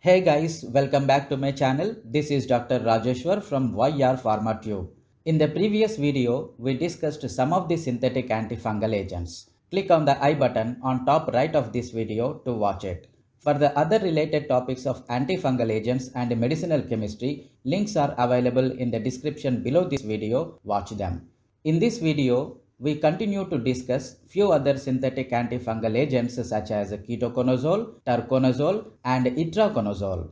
Hey guys, welcome back to my channel. This is Dr. Rajeshwar from YR PharmaTube. In the previous video, we discussed some of the synthetic antifungal agents. Click on the I button on top right of this video to watch it. For the other related topics of antifungal agents and medicinal chemistry, links are available in the description below this video. Watch them. In this video, we continue to discuss few other synthetic antifungal agents such as ketoconazole, turconazole, and itraconazole.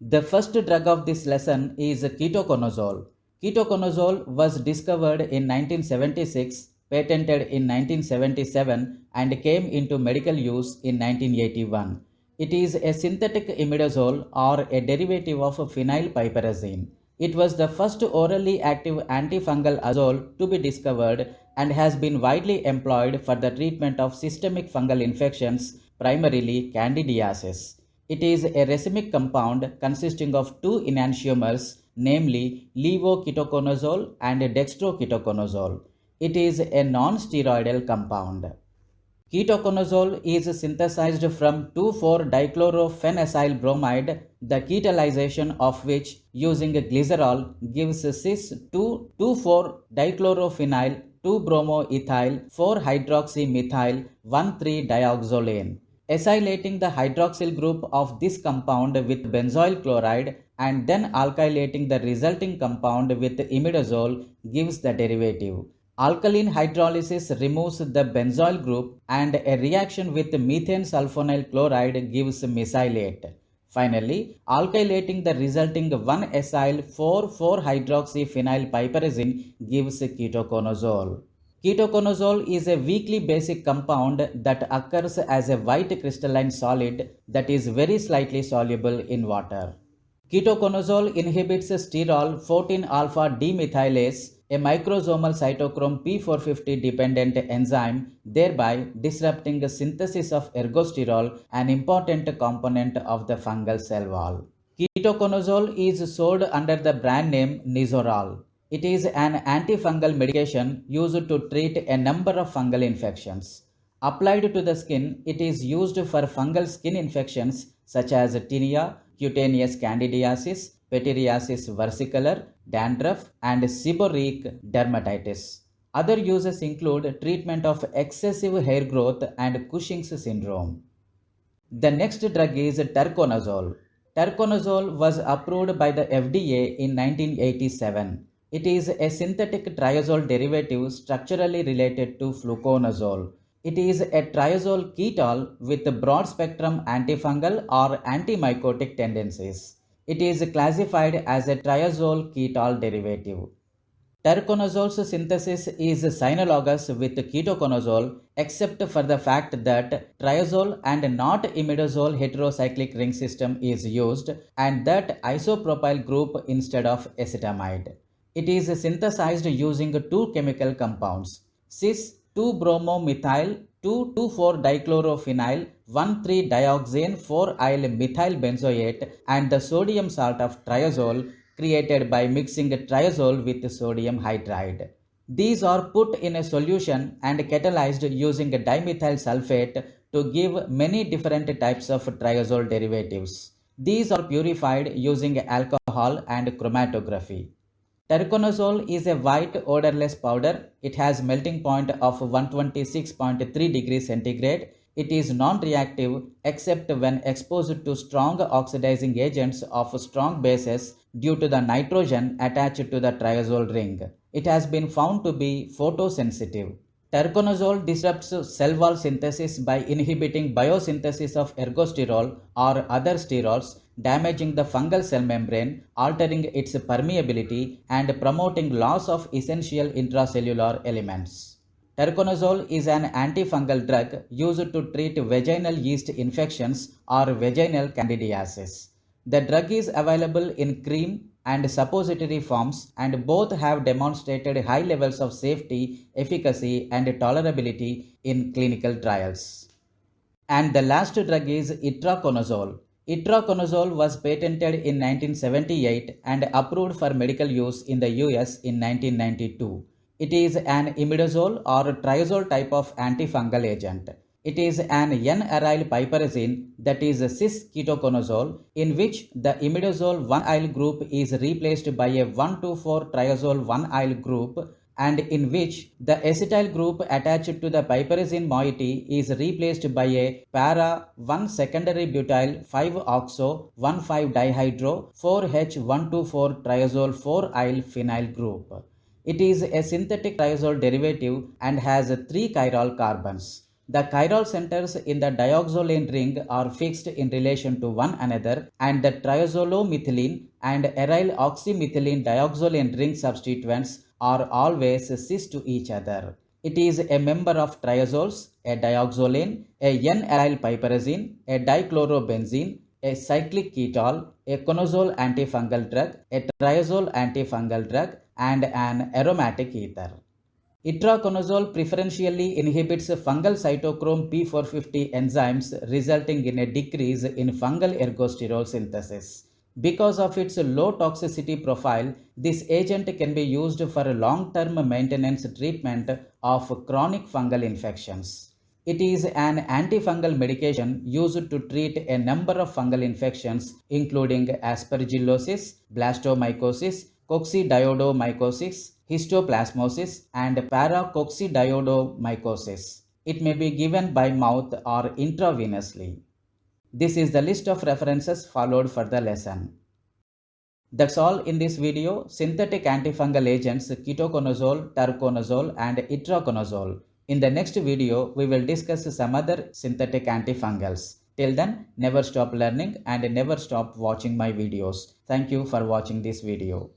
The first drug of this lesson is ketoconazole. Ketoconazole was discovered in 1976, patented in 1977, and came into medical use in 1981. It is a synthetic imidazole or a derivative of phenylpiperazine. It was the first orally active antifungal azole to be discovered and has been widely employed for the treatment of systemic fungal infections, primarily candidiasis. It is a racemic compound consisting of two enantiomers, namely levoketoconazole and dextroketoconazole. It is a non-steroidal compound. Ketoconazole is synthesized from 2,4-dichlorophenosyl bromide, the ketalization of which using glycerol gives cis-2,4-dichlorophenyl 2-bromoethyl 4-hydroxymethyl 1,3-dioxolane. Acylating the hydroxyl group of this compound with benzoyl chloride and then alkylating the resulting compound with imidazole gives the derivative. Alkaline hydrolysis removes the benzoyl group and a reaction with methane sulfonyl chloride gives mesylate. Finally, alkylating the resulting 1-acyl 4,4-hydroxyphenylpiperazine gives ketoconazole. Ketoconazole is a weakly basic compound that occurs as a white crystalline solid that is very slightly soluble in water. Ketoconazole inhibits sterol 14-alpha demethylase, a microsomal cytochrome P450 dependent enzyme, thereby disrupting the synthesis of ergosterol, an important component of the fungal cell wall. Ketoconazole is sold under the brand name Nizoral. It is an antifungal medication used to treat a number of fungal infections. Applied to the skin, it is used for fungal skin infections such as tinea, cutaneous candidiasis, pityriasis versicolor, dandruff, and seborrheic dermatitis. Other uses include treatment of excessive hair growth and Cushing's syndrome. The next drug is turconazole. Turconazole was approved by the FDA in 1987. It is a synthetic triazole derivative structurally related to fluconazole. It is a triazole ketol with broad spectrum antifungal or antimycotic tendencies. It is classified as a triazole ketol derivative. Turconazole's synthesis is synologous with ketoconazole except for the fact that triazole and not imidazole heterocyclic ring system is used and that isopropyl group instead of acetamide. It is synthesized using two chemical compounds, cis-2-bromomethyl 2,2,4-dichlorophenyl 1,3-dioxane 4-yl methyl benzoate and the sodium salt of triazole created by mixing triazole with sodium hydride. These are put in a solution and catalyzed using dimethyl sulfate to give many different types of triazole derivatives. These are purified using alcohol and chromatography. Turconazole is a white odorless powder. It has melting point of 126.3 degrees centigrade. It is non-reactive except when exposed to strong oxidizing agents of strong bases due to the nitrogen attached to the triazole ring. It has been found to be photosensitive. Turconazole disrupts cell wall synthesis by inhibiting biosynthesis of ergosterol or other sterols, damaging the fungal cell membrane, altering its permeability, and promoting loss of essential intracellular elements. Turconazole is an antifungal drug used to treat vaginal yeast infections or vaginal candidiasis. The drug is available in cream and suppository forms and both have demonstrated high levels of safety, efficacy, and tolerability in clinical trials. And the last drug is itraconazole. Itraconazole was patented in 1978 and approved for medical use in the US in 1992. It is an imidazole or triazole type of antifungal agent. It is an N-aryl piperazine that is cis-ketoconazole, in which the imidazole 1-aryl group is replaced by a 1,2,4-triazole 1-aryl group, and in which the acetyl group attached to the piperazine moiety is replaced by a para-1 secondary butyl 5-oxo 1,5-dihydro 4H124-triazole 4-aryl phenyl group. It is a synthetic triazole derivative and has 3 chiral carbons. The chiral centers in the dioxolane ring are fixed in relation to one another, and the triazolomethylene and aryl oxymethylene dioxolane ring substituents are always cis to each other. It is a member of triazoles, a dioxolane, a N-aryl piperazine, a dichlorobenzene, a cyclic ketol, a conazole antifungal drug, a triazole antifungal drug, and an aromatic ether. Itraconazole preferentially inhibits fungal cytochrome P450 enzymes, resulting in a decrease in fungal ergosterol synthesis. Because of its low toxicity profile, this agent can be used for long-term maintenance treatment of chronic fungal infections. It is an antifungal medication used to treat a number of fungal infections, including aspergillosis, blastomycosis, coccidioidomycosis, histoplasmosis, and paracoccidioidomycosis. It may be given by mouth or intravenously. This is the list of references followed for the lesson. That's all in this video. Synthetic antifungal agents ketoconazole, terconazole, and itraconazole. In the next video, we will discuss some other synthetic antifungals. Till then, never stop learning and never stop watching my videos. Thank you for watching this video.